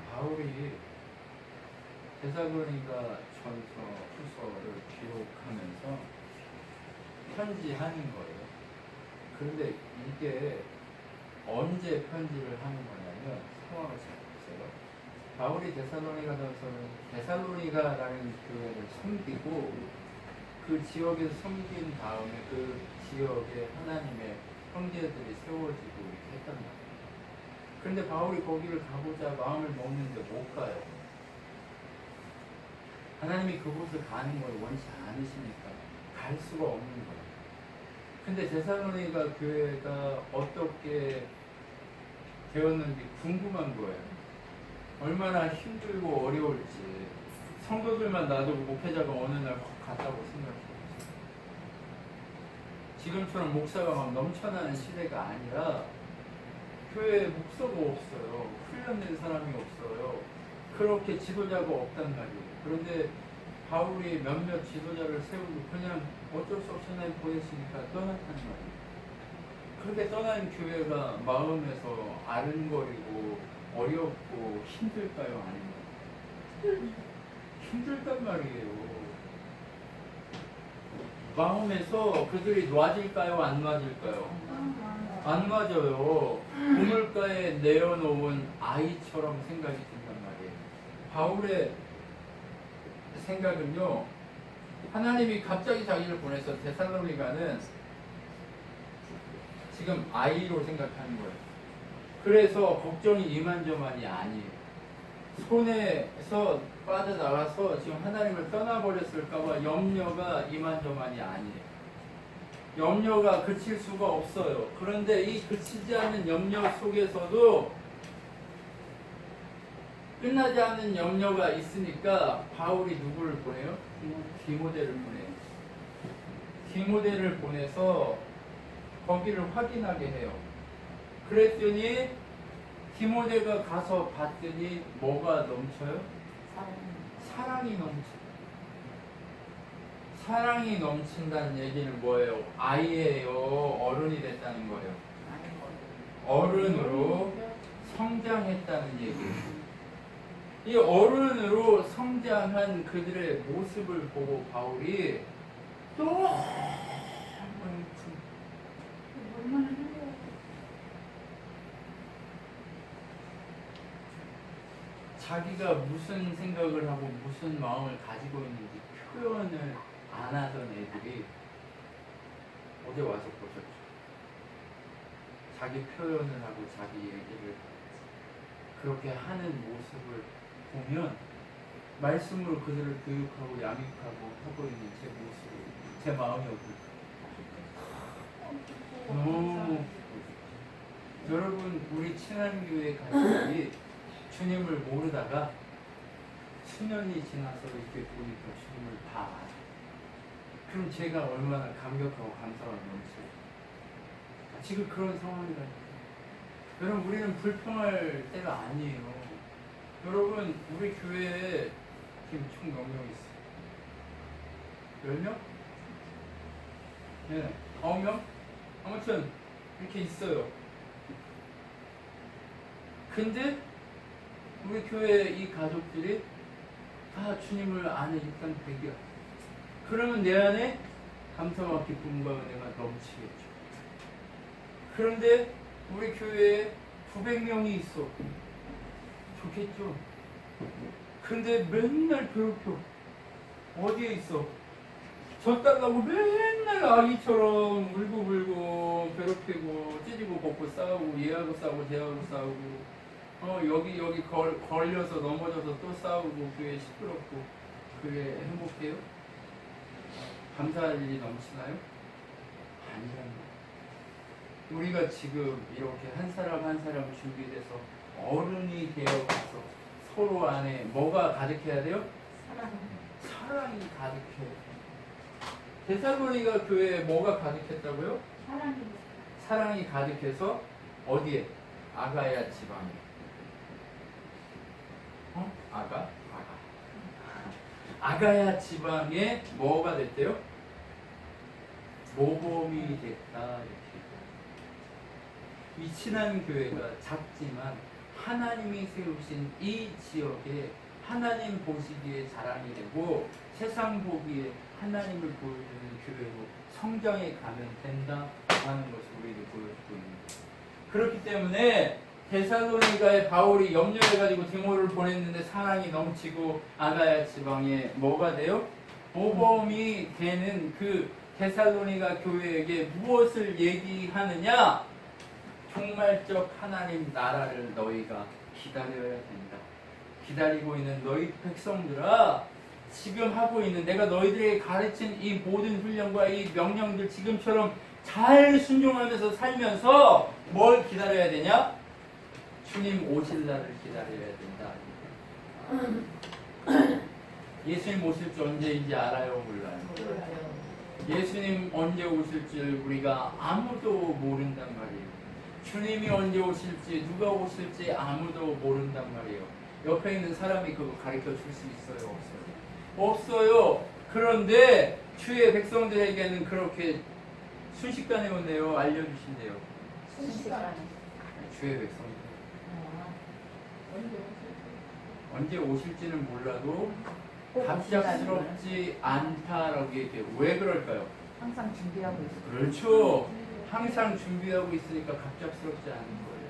바울이 데살로니가 전서 후서를 기록하면서 편지하는 거예요. 그런데 이게 언제 편지를 하는 거냐면 상황을 잘 보세요. 바울이 데살로니가 전서는 데살로니가라는 교회를 섬기고 그 지역에서 섬긴 다음에 그 지역에 하나님의 형제들이 세워지고 이렇게 했단 말이에요. 그런데 바울이 거기를 가보자 마음을 먹는데 못 가요. 하나님이 그곳을 가는 걸 원치 않으시니까 갈 수가 없는 거예요. 근데 데살로니가 교회가 어떻게 되었는지 궁금한 거예요. 얼마나 힘들고 어려울지. 성도들만 놔두고 목회자가 어느 날 확 갔다고 생각해보세요. 지금처럼 목사가 막 넘쳐나는 시대가 아니라 교회에 목사가 없어요. 훈련된 사람이 없어요. 그렇게 지도자가 없단 말이에요. 그런데 바울이 몇몇 지도자를 세우고 그냥 어쩔 수 없이 하나님 보냈으니까 떠났단 말이에요. 그렇게 떠난 교회가 마음에서 아른거리고 어렵고 힘들까요? 아닌가요? 힘들단 말이에요. 마음에서 그들이 놔질까요? 안 놔질까요? 안 놔져요. 우물가에 내어놓은 아이처럼 생각이 든단 말이에요. 바울의 생각은요, 하나님이 갑자기 자기를 보내서 데살로니가는 지금 아이로 생각하는 거예요. 그래서 걱정이 이만저만이 아니에요. 손에서 빠져나가서 지금 하나님을 떠나버렸을까봐 염려가 이만저만이 아니에요. 염려가 그칠 수가 없어요. 그런데 이 그치지 않는 염려 속에서도 끝나지 않는 염려가 있으니까 바울이 누구를 보내요? 디모데를 보내요. 디모데를 보내서 거기를 확인하게 해요. 그랬더니 디모데가 가서 봤더니 뭐가 넘쳐요? 사랑이 넘쳐요. 사랑이 넘친다는 얘기는 뭐예요? 아이예요? 어른이 됐다는 거예요? 어른으로 성장했다는 얘기예요. 이 어른으로 성장한 그들의 모습을 보고 바울이 또 자기가 무슨 생각을 하고 무슨 마음을 가지고 있는지 표현을 안 하던 애들이 어제 와서 보셨죠? 자기 표현을 하고 자기 얘기를 그렇게 하는 모습을 보면 말씀으로 그들을 교육하고 양육하고 하고 있는 제 모습이 제 마음이 어떨까? 너무 여러분 우리 친한교회 가족이 주님을 모르다가 수년이 지나서 이렇게 보니까 주님을 다 알아요. 그럼 제가 얼마나 감격하고 감사가 넘쳐요. 지금 그런 상황이라니까. 여러분 우리는 불평할 때가 아니에요. 여러분 우리 교회에 지금 총 몇 명 있어요? 10명? 네, 9명? 아무튼 이렇게 있어요. 근데 우리 교회 이 가족들이 다 주님을 아는 일단 100이야. 그러면 내 안에 감사와 기쁨과 은혜가 넘치겠죠. 그런데 우리 교회에 900명이 있어. 좋겠죠. 근데 맨날 괴롭혀. 어디에 있어? 져달라고 맨날 아기처럼 울고불고 괴롭히고 찢고 벗고 싸우고 얘하고 싸우고 쟤하고 싸우고 여기 걸려서 넘어져서 또 싸우고 그게 시끄럽고 그게 행복해요? 감사할 일이 넘치나요? 아니라는 거예요. 우리가 지금 이렇게 한 사람 한 사람 준비돼서 어른이 되어가서 서로 안에 뭐가 가득해야 돼요? 사랑이 가득해야 돼요. 데살로니가 교회에 뭐가 가득했다고요? 사랑이 가득해서 어디에? 아가야 지방에. 아가야 지방에 뭐가 됐대요? 모범이 됐다. 이렇게. 이 친한 교회가 작지만 하나님이 세우신 이 지역에 하나님 보시기에 자랑이 되고 세상 보기에 하나님을 보여주는 교회로 성장해 가면 된다 하는 것을 우리에게 보여주고 있는 거예요. 그렇기 때문에 데살로니가에 바울이 염려해가지고 디모를 보냈는데 사랑이 넘치고 아가야 지방에 뭐가 돼요? 모범이 되는 그 데살로니가 교회에게 무엇을 얘기하느냐? 종말적 하나님 나라를 너희가 기다려야 된다. 기다리고 있는 너희 백성들아, 지금 하고 있는 내가 너희들에게 가르친 이 모든 훈련과 이 명령들 지금처럼 잘 순종하면서 살면서 뭘 기다려야 되냐? 주님 오실 날을 기다려야 된다. 예수님 오실 줄 언제인지 알아요? 몰라요? 예수님 언제 오실지 우리가 아무도 모른단 말이에요. 주님이 언제 오실지 누가 오실지 아무도 모른단 말이에요. 옆에 있는 사람이 그거 가르쳐 줄 수 있어요? 없어요? 없어요. 그런데 주의 백성들에게는 그렇게 순식간에 오네요. 알려주신대요. 순식간에. 주의 백성들 언제 오실지는 몰라도 갑작스럽지 않다라고 얘기해요. 왜 그럴까요? 항상 준비하고 있어요. 그렇죠. 항상 준비하고 있으니까 갑작스럽지 않은 거예요.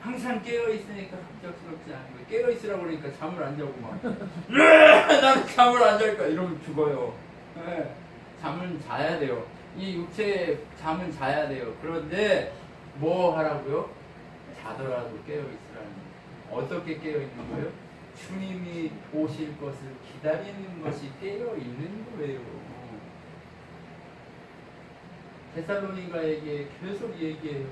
항상 깨어있으니까 갑작스럽지 않은 거예요. 깨어있으라고 그러니까 잠을 안 자고 막 나는 잠을 안 잘까 이러면 죽어요. 네. 잠은 자야 돼요. 이 육체의 잠은 자야 돼요. 그런데 뭐 하라고요? 자더라도 깨어있으라는 거예요. 어떻게 깨어있는 거예요? 주님이 오실 것을 기다리는 것이 깨어있는 거예요. 데살로니가에게 계속 얘기해요.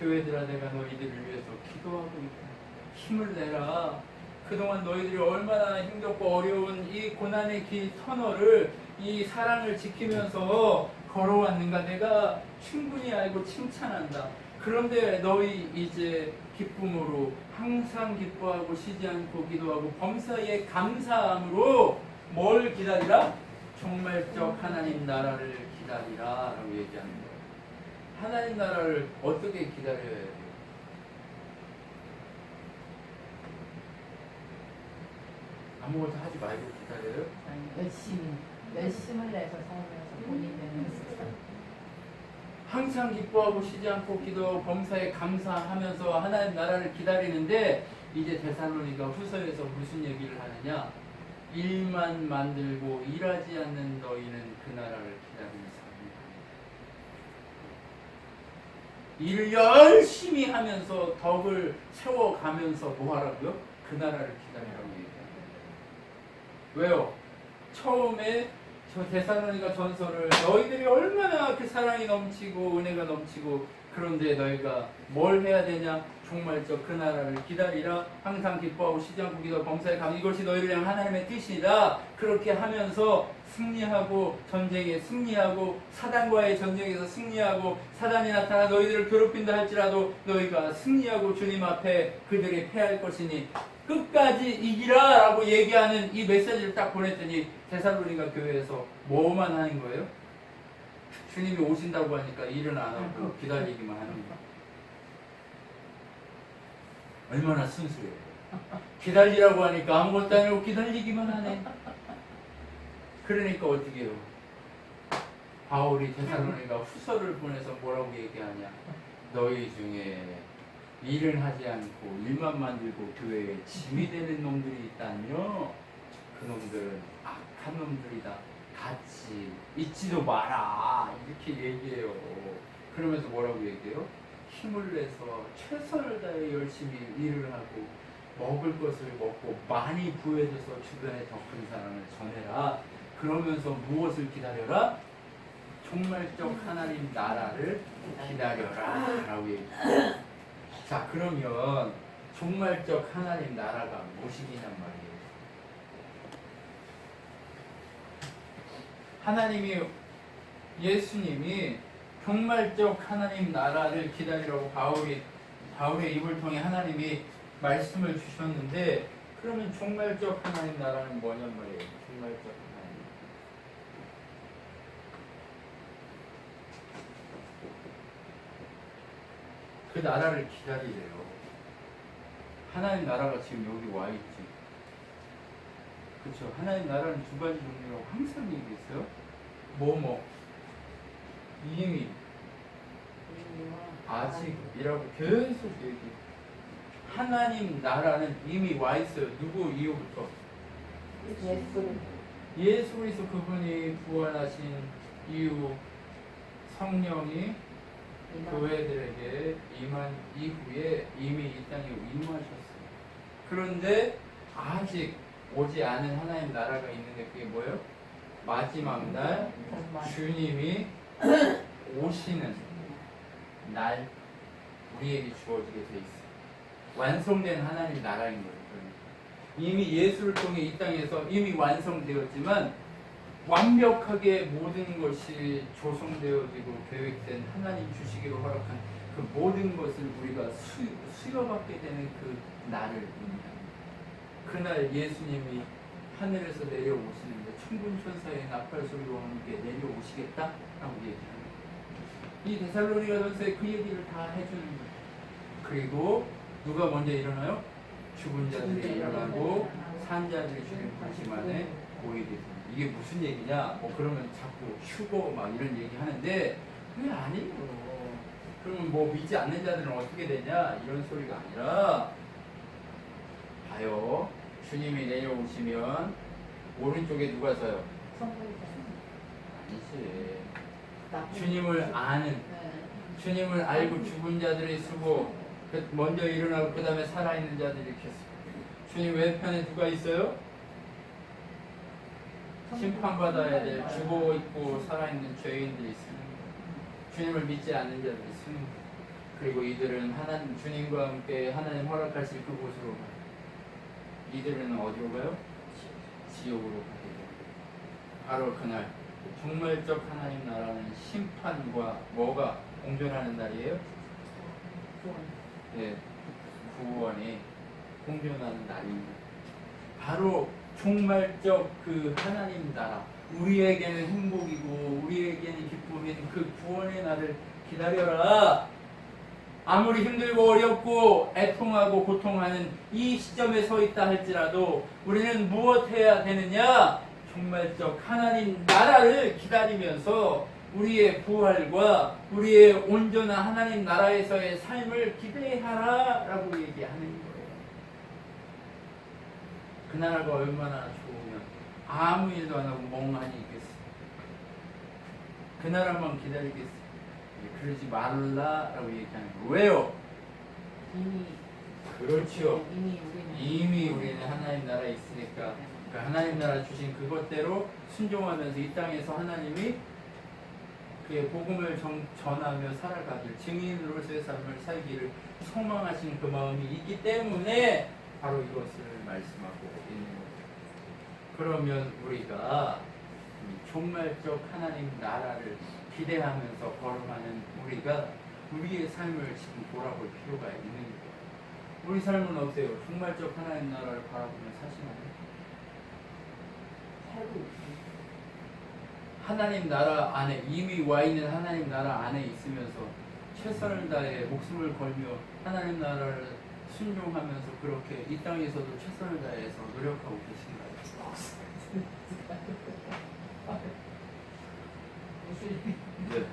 교회들아, 내가 너희들을 위해서 기도하고 있다. 힘을 내라. 그동안 너희들이 얼마나 힘겹고 어려운 이 고난의 길 터널을 이 사랑을 지키면서 걸어왔는가 내가 충분히 알고 칭찬한다. 그런데 너희 이제 기쁨으로 항상 기뻐하고 쉬지 않고 기도하고 범사에 감사함으로 뭘 기다리라? 종말적 하나님 나라를 기다리라 라고 얘기하는 거예요. 하나님 나라를 어떻게 기다려야 돼요? 아무것도 하지 말고 기다려요? 열심을 내서 살면서 본인은 항상 기뻐하고 쉬지 않고 기도 범사에 감사하면서 하나님 나라를 기다리는데 이제 데살로니가 후서에서 무슨 얘기를 하느냐? 일만 만들고 일하지 않는 너희는 그 나라를 기다리는 사람이다. 일을 열심히 하면서 덕을 세워가면서 뭐 하라고요? 그 나라를 기다리라고 얘기합니다. 왜요? 처음에 저 데살로니가 전서를 너희들이 얼마나 그 사랑이 넘치고 은혜가 넘치고 그런데 너희가 뭘 해야 되냐? 종말적 그 나라를 기다리라. 항상 기뻐하고 쉬지 않고 기도 범사에 감 이것이 너희를 향한 하나님의 뜻이다. 그렇게 하면서 승리하고 전쟁에 승리하고 사단과의 전쟁에서 승리하고 사단이 나타나 너희들을 괴롭힌다 할지라도 너희가 승리하고 주님 앞에 그들이 패할 것이니 끝까지 이기라 라고 얘기하는 이 메시지를 딱 보냈더니 데살로니가 교회에서 뭐만 하는 거예요? 주님이 오신다고 하니까 일은 안 하고 기다리기만 하는 거예요. 얼마나 순수해요. 기다리라고 하니까 아무것도 안 하고 기다리기만 하네. 그러니까 어떻게 해요? 바울이 데살로니가 후서를 보내서 뭐라고 얘기하냐? 너희 중에 일을 하지 않고 일만 만들고 교회에 짐이 되는 놈들이 있다며? 그 놈들은 악한 놈들이다. 같이 있지도 마라. 이렇게 얘기해요. 그러면서 뭐라고 얘기해요? 힘을 내서 최선을 다해 열심히 일을 하고 먹을 것을 먹고 많이 부해져서 주변에 더 큰 사랑을 전해라. 그러면서 무엇을 기다려라? 종말적 하나님 나라를 기다려라 라고 얘기해요. 자, 그러면 종말적 하나님 나라가 무엇이냔 말이에요. 하나님이 예수님이 종말적 하나님 나라를 기다리라고 바울의 입을 통해 하나님이 말씀을 주셨는데 그러면 종말적 하나님 나라는 뭐냔 말이에요. 종말적 하나님. 그 나라를 기다리래요. 하나님 나라가 지금 여기 와 있지. 그렇죠. 하나님 나라는 두 가지 종류라고 항상 얘기했어요. 뭐뭐 이미 아직이라고 계속 얘기. 하나님 나라는 이미 와 있어요. 누구 이후부터? 예수. 예수 그리스도 그분이 부활하신 이후 성령이 교회들에게 임한 이후에 이미 이 땅에 임하셨어요. 그런데 아직 오지 않은 하나님 나라가 있는데 그게 뭐예요? 마지막 날 주님이 오시는 날 우리에게 주어지게 돼 있어요. 완성된 하나님 나라인 거예요. 그러니까. 이미 예수를 통해 이 땅에서 이미 완성되었지만 완벽하게 모든 것이 조성되어지고 계획된 하나님 주시기로 허락한 그 모든 것을 우리가 수여받게 되는 그 날을 의미합니다. 그날 예수님이 하늘에서 내려오시는데 천군 천사의 나팔 소리와 함께 내려오시겠다라고 얘기합니다. 이 데살로니가전서에 그 얘기를 다 해주는 거예요. 그리고 누가 먼저 일어나요? 죽은 자들이 일어나고 산자들이 주님 부르심 안에 모이게 됩니다. 이게 무슨 얘기냐? 뭐 그러면 자꾸 휴거 막 이런 얘기 하는데 그게 아니에요. 그러면 뭐 믿지 않는 자들은 어떻게 되냐? 이런 소리가 아니라 봐요. 주님이 내려오시면 오른쪽에 누가 서요? 아니지. 주님을 아는, 주님을 알고 죽은 자들이 서고 먼저 일어나고 그 다음에 살아있는 자들이 이렇게 서고 주님 왼편에 누가 있어요? 심판받아야 될 죽어 있고 살아있는 죄인들이 쓰는 거예요. 주님을 믿지 않는 자들이 쓰는 거예요. 그리고 이들은 하나님 주님과 함께 하나님 허락하실 그곳으로 가요. 이들은 어디로 가요? 지옥으로 가게 돼요. 바로 그날 정말적 하나님 나라는 심판과 뭐가 공존하는 날이에요? 네, 구원이 공존하는 날입니다. 바로 종말적 그 하나님 나라, 우리에게는 행복이고 우리에게는 기쁨인 그 구원의 날을 기다려라. 아무리 힘들고 어렵고 애통하고 고통하는 이 시점에 서 있다 할지라도 우리는 무엇 해야 되느냐? 종말적 하나님 나라를 기다리면서 우리의 부활과 우리의 온전한 하나님 나라에서의 삶을 기대하라 라고 얘기하는 거예요. 그 나라가 얼마나 좋으면 아무 일도 안 하고 멍하니 있겠어. 그 나라만 기다리겠어. 그러지 말라라고 얘기하는 거예요. 왜요? 그렇죠. 이미 우리는 하나님 나라에 있으니까 그 하나님 나라 주신 그것대로 순종하면서 이 땅에서 하나님이 그의 복음을 전하며 살아가길 증인으로서의 삶을 살기를 소망하시는 그 마음이 있기 때문에 바로 이것을 말씀하고 있는 거죠. 그러면 우리가 종말적 하나님 나라를 기대하면서 걸어가는 우리가 우리의 삶을 지금 돌아볼 필요가 있는 거예요. 우리 삶은 어때요? 종말적 하나님 나라를 바라보며 사시나요? 살고 있어요. 하나님 나라 안에 이미 와 있는 하나님 나라 안에 있으면서 최선을 다해 목숨을 걸며 하나님 나라를 순종하면서 그렇게 이 땅에서도 최선을 다해서 노력하고 계신가요? 네.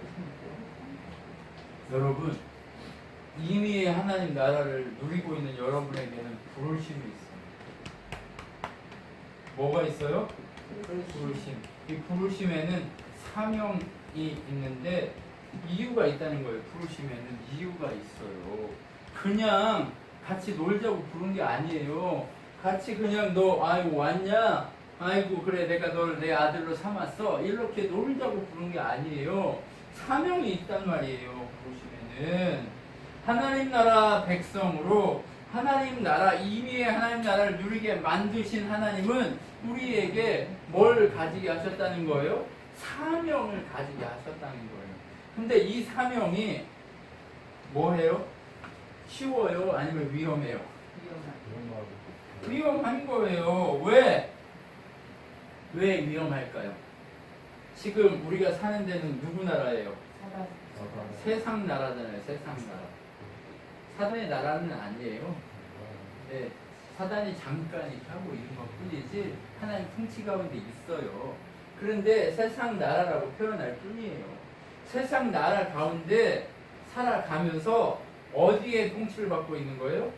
여러분 이미 하나님 나라를 누리고 있는 여러분에게는 부르심이 있어요. 뭐가 있어요? 부르심. 이 부르심에는 사명이 있는데 이유가 있다는 거예요. 부르심에는 이유가 있어요. 그냥 같이 놀자고 부른 게 아니에요. 같이 그냥 너 아이고 왔냐? 아이고 그래 내가 널 내 아들로 삼았어. 이렇게 놀자고 부른 게 아니에요. 사명이 있단 말이에요. 부르심에는 하나님 나라 백성으로 하나님 나라 이미의 하나님 나라를 누리게 만드신 하나님은 우리에게 뭘 가지게 하셨다는 거예요? 사명을 가지게 하셨다는 거예요. 근데 이 사명이 뭐예요? 쉬워요? 아니면 위험해요? 위험한 거예요. 왜? 왜 위험할까요? 지금 우리가 사는 데는 누구 나라예요? 세상 나라잖아요. 세상 나라. 사단의 나라는 아니에요. 네, 사단이 잠깐 이렇게 하고 있는 것 뿐이지 하나님 통치 가운데 있어요. 그런데 세상 나라라고 표현할 뿐이에요. 세상 나라 가운데 살아가면서 어디에 통치를 받고 있는 거예요?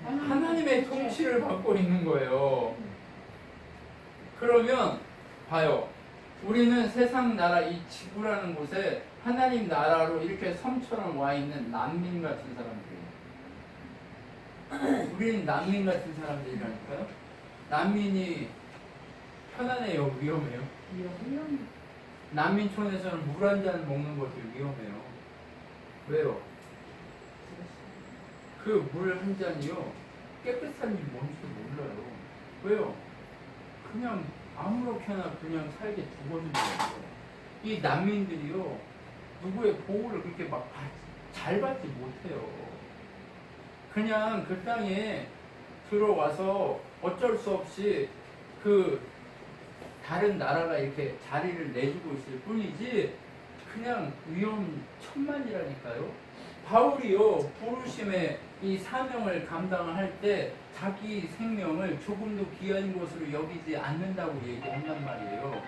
하나님의 통치를 받고 있는 거예요. 그러면 봐요. 우리는 세상 나라 이 지구라는 곳에 하나님 나라로 이렇게 섬처럼 와 있는 난민 같은 사람들이에요. 우리는 난민 같은 사람들이라니까요. 난민이 편안해요, 위험해요? 난민촌에서는 물 한 잔 먹는 것도 위험해요. 왜요? 그 물 한 잔이요, 깨끗한지 뭔지도 몰라요. 왜요? 그냥 아무렇게나 그냥 살게 두거든요. 이 난민들이요, 누구의 보호를 그렇게 막 잘 받지 못해요. 그냥 그 땅에 들어와서 어쩔 수 없이 그 다른 나라가 이렇게 자리를 내주고 있을 뿐이지 그냥 위험천만이라니까요. 바울이요, 부르심의 이 사명을 감당할 때 자기 생명을 조금도 귀한 것으로 여기지 않는다고 얘기한단 말이에요.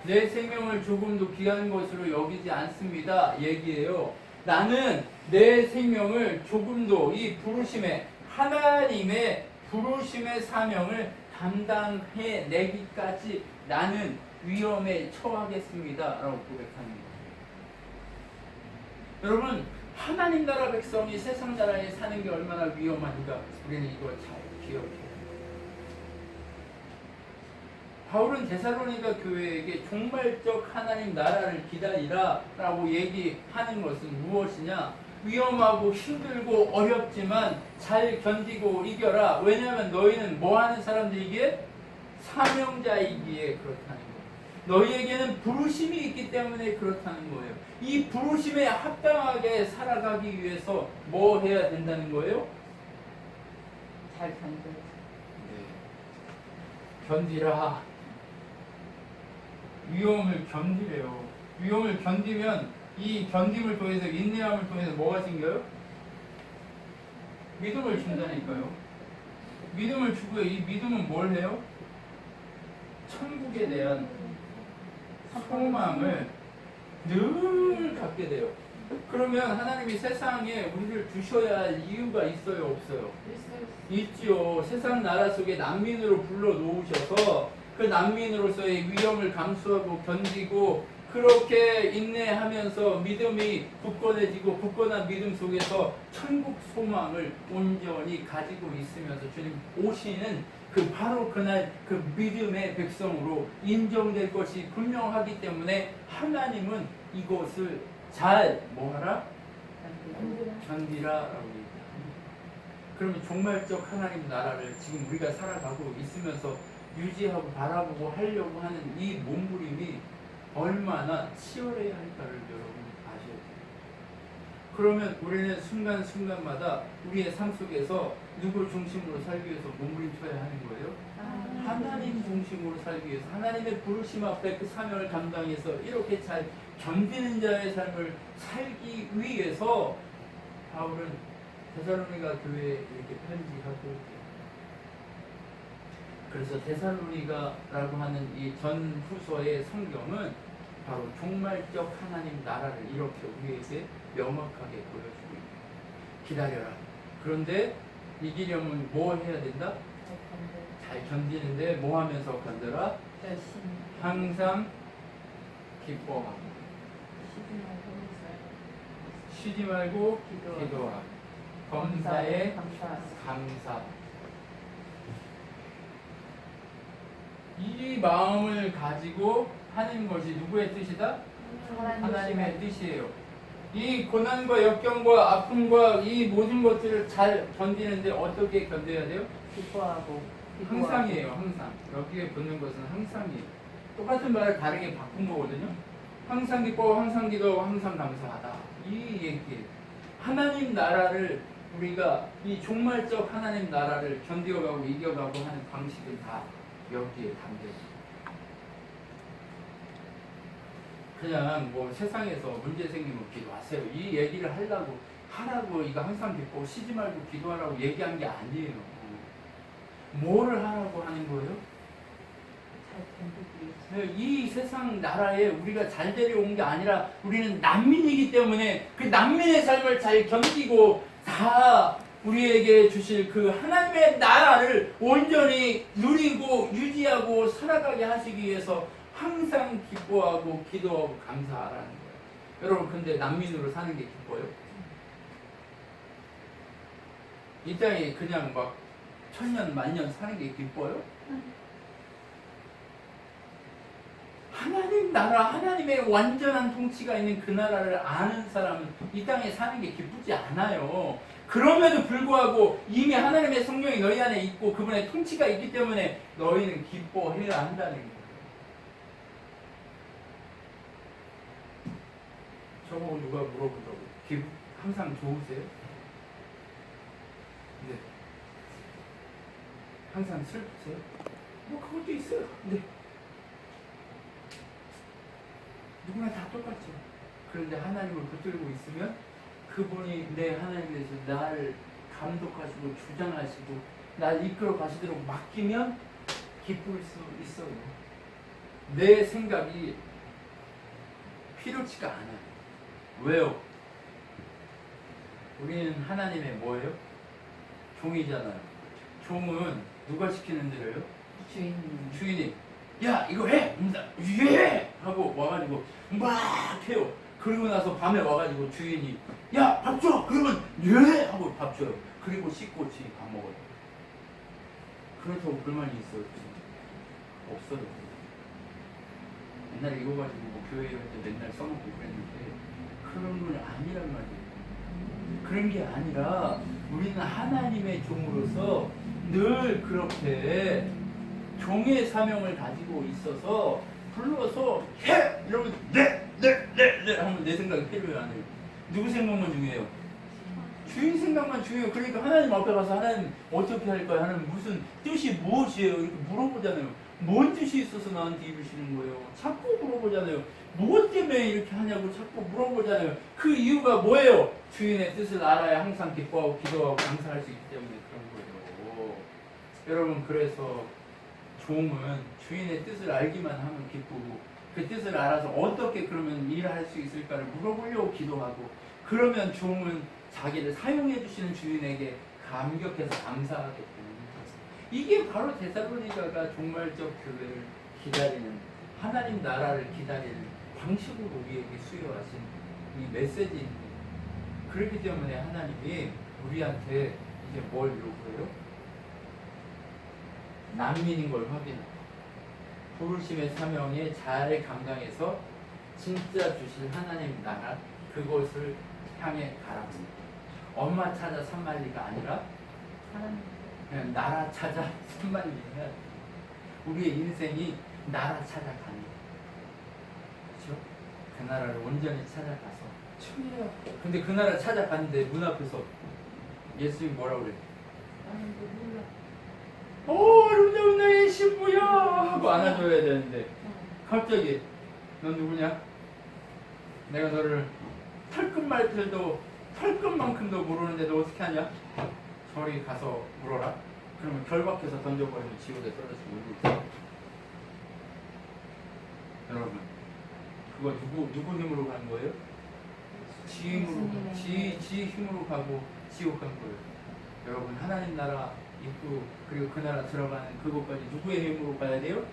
내 생명을 조금도 귀한 것으로 여기지 않습니다 얘기해요. 나는 내 생명을 조금도 이 부르심의, 하나님의 부르심의 사명을 감당해 내기까지 나는 위험에 처하겠습니다 라고 고백하는 거예요. 여러분, 하나님 나라 백성이 세상 나라에 사는 게 얼마나 위험한가 우리는 이거 잘 기억해요. 바울은 데살로니가 교회에게 종말적 하나님 나라를 기다리라 라고 얘기하는 것은 무엇이냐? 위험하고 힘들고 어렵지만 잘 견디고 이겨라. 왜냐하면 너희는 뭐 하는 사람들이기에? 사명자이기에 그렇다는 거예요. 너희에게는 부르심이 있기 때문에 그렇다는 거예요. 이 부르심에 합당하게 살아가기 위해서 뭐 해야 된다는 거예요? 잘 견뎌. 견디라. 위험을 견디래요. 위험을 견디면 이 견딤을 통해서, 인내함을 통해서 뭐가 생겨요? 믿음을 준다니까요. 믿음을 주고요. 이 믿음은 뭘 해요? 천국에 대한 소망을 늘 갖게 돼요. 그러면 하나님이 세상에 우리를 두셔야 할 이유가 있어요, 없어요? 있지요. 세상 나라 속에 난민으로 불러 놓으셔서 그 난민으로서의 위험을 감수하고 견디고 그렇게 인내하면서 믿음이 굳건해지고 굳건한 믿음 속에서 천국 소망을 온전히 가지고 있으면서 주님 오시는 그 바로 그날 그 믿음의 백성으로 인정될 것이 분명하기 때문에 하나님은 이것을 잘 뭐하라? 견디라라고 얘기합니다. 그러면 종말적 하나님 나라를 지금 우리가 살아가고 있으면서 유지하고 바라보고 하려고 하는 이 몸부림이 얼마나 치열해야 할까를 여러분 아셔야 돼요. 그러면 우리는 순간순간마다 우리의 삶 속에서 누구 중심으로 살기 위해서 몸부림쳐야 하는 거예요? 하나님 중심으로 살기 위해서, 하나님의 부르심 앞에 그 사명을 감당해서 이렇게 잘 견디는 자의 삶을 살기 위해서 바울은 데살로니가 교회에 이렇게 편지하고 있대요. 그래서 데살로니가라고 하는 이 전후서의 성경은 바로 종말적 하나님 나라를 이렇게 우리에게 명확하게 보여주고 있다. 기다려라. 그런데 이기려면 뭐 해야 된다? 잘 견디는데 뭐 하면서 견뎌라? 열심히. 항상 기뻐하고 쉬지 말고 기도하고 범사에 감사. 이 마음을 가지고 하는 것이 누구의 뜻이다? 하나님의 뜻이에요. 이 고난과 역경과 아픔과 이 모든 것들을 잘 견디는데 어떻게 견뎌야 돼요? 기뻐하고. 항상이에요. 항상. 여기에 붙는 것은 항상이에요. 똑같은 말을 다르게 바꾼 거거든요. 항상 기뻐하고 항상 기도하고 항상 감사하다. 이 얘기예요. 하나님 나라를 우리가 이 종말적 하나님 나라를 견뎌가고 이겨가고 하는 방식은 다 여기에 담겨있어요. 그냥 뭐 세상에서 문제 생기면 기도하세요 이 얘기를 하려고 하라고 이거 항상 기뻐 쉬지 말고 기도하라고 얘기한 게 아니에요. 뭐를 하라고 하는 거예요? 잘 견디기. 이 세상 나라에 우리가 잘 데려온 게 아니라 우리는 난민이기 때문에 그 난민의 삶을 잘 견디고 다 우리에게 주실 그 하나님의 나라를 온전히 누리고 유지하고 살아가게 하시기 위해서 항상 기뻐하고 기도하고 감사하라는 거예요. 여러분 근데 난민으로 사는 게 기뻐요? 이 땅에 그냥 막 천년 만년 사는 게 기뻐요? 하나님 나라, 하나님의 완전한 통치가 있는 그 나라를 아는 사람은 이 땅에 사는 게 기쁘지 않아요. 그럼에도 불구하고 이미 하나님의 성령이 너희 안에 있고 그분의 통치가 있기 때문에 너희는 기뻐해야 한다는 거예요. 저보고 누가 물어보더라고. 기분 항상 좋으세요? 네. 항상 슬프세요? 뭐 그것도 있어요. 네. 누구나 다 똑같죠. 그런데 하나님을 붙들고 있으면 그분이 내 하나님께서 나를 감독하시고 주장하시고 날 이끌어 가시도록 맡기면 기쁠 수 있어요. 내 생각이 필요치가 않아요. 왜요? 우리는 하나님의 뭐예요? 종이잖아요. 종은 누가 시키는 대로요? 주인이 야 이거 해! 예! 하고 와가지고 막 해요. 그리고 나서 밤에 와가지고 주인이 야 밥 줘! 그러면 예! 하고 밥 줘요. 그리고 씻고 지 밥 먹어요. 그렇다고 불만이 있어요? 없어요. 옛날에 이거 가지고 뭐 교회 할 때 맨날 써먹고 그랬는데 그런 건 아니란 말이에요. 그런 게 아니라 우리는 하나님의 종으로서 늘 그렇게 종의 사명을 가지고 있어서 불러서 해! 이러면 네 하면 내 생각이 필요해요 안 해요? 누구 생각만 중요해요? 주인 생각만 중요해요. 그러니까 하나님 앞에 가서 하나님 어떻게 할까요? 하나님 무슨 뜻이 무엇이에요? 이렇게 물어보잖아요. 뭔 뜻이 있어서 나한테 이루시는 거예요? 자꾸 물어보잖아요. 무엇 때문에 이렇게 하냐고 자꾸 물어보잖아요. 그 이유가 뭐예요? 주인의 뜻을 알아야 항상 기뻐하고 기도하고 감사할 수 있기 때문에 그런 거예요. 여러분 그래서 종은 주인의 뜻을 알기만 하면 기쁘고 그 뜻을 알아서 어떻게 그러면 일할 수 있을까를 물어보려고 기도하고 그러면 종은 자기를 사용해 주시는 주인에게 감격해서 감사하게 되는 거죠. 이게 바로 데살로니가가 종말적 교회를 기다리는 하나님 나라를 기다리는 방식으로 우리에게 수여하신 이 메시지입니다. 그렇기 때문에 하나님이 우리한테 이제 뭘 요구해요? 난민인 걸 확인하고 부르심의 사명에 잘 감당해서 진짜 주실 하나님 나라 그곳을 향해 가라고. 엄마 찾아 산말리가 아니라 그냥 나라 찾아 산말리 해야 돼. 우리의 인생이 나라 찾아가는 거예요. 그렇죠? 그 나라를 온전히 찾아가서 춤이에요. 근데 그 나라 찾아갔는데 문 앞에서 예수님 뭐라고 그래? 아름다운 나의 신부야 하고 안아줘야 되는데 갑자기 넌 누구냐? 내가 너를 털끝말들도 털끝만큼도 모르는데 너 어떻게 하냐? 저리 가서 물어라. 그러면 결박해서 던져버리면 지옥에 떨어지고 울고 있어. 여러분 그거 누구 힘으로 간 거예요? 지 힘으로 지 힘으로 가고 지옥 간 거예요. 여러분 하나님 나라 입구 그리고 그 나라 들어가는 그곳까지 누구의 힘으로 가야 돼요?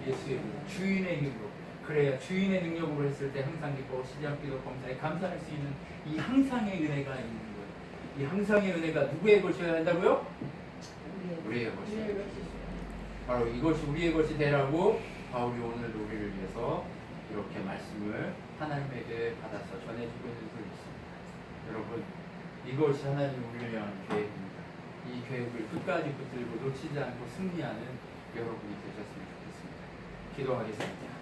예수의 힘, 주인의 힘으로. 그래야 주인의 능력으로 했을 때 항상 기뻐 쉬지 않기도 범사에 감사할 수 있는 이 항상의 은혜가 있는 거예요. 이 항상의 은혜가 누구의 것이어야 한다고요? 우리의 것이에요. 바로 이것이 우리의 것이 되라고 바울이 오늘도 우리를 위해서 이렇게 말씀을 하나님에게 받아서 전해주고 있는 것을 있습니다. 여러분 이것이 하나님 우리를 위한 계획입니다. 이 계획을 끝까지 붙들고 놓치지 않고 승리하는 여러분이 되셨으면 좋겠습니다. 기도하겠습니다.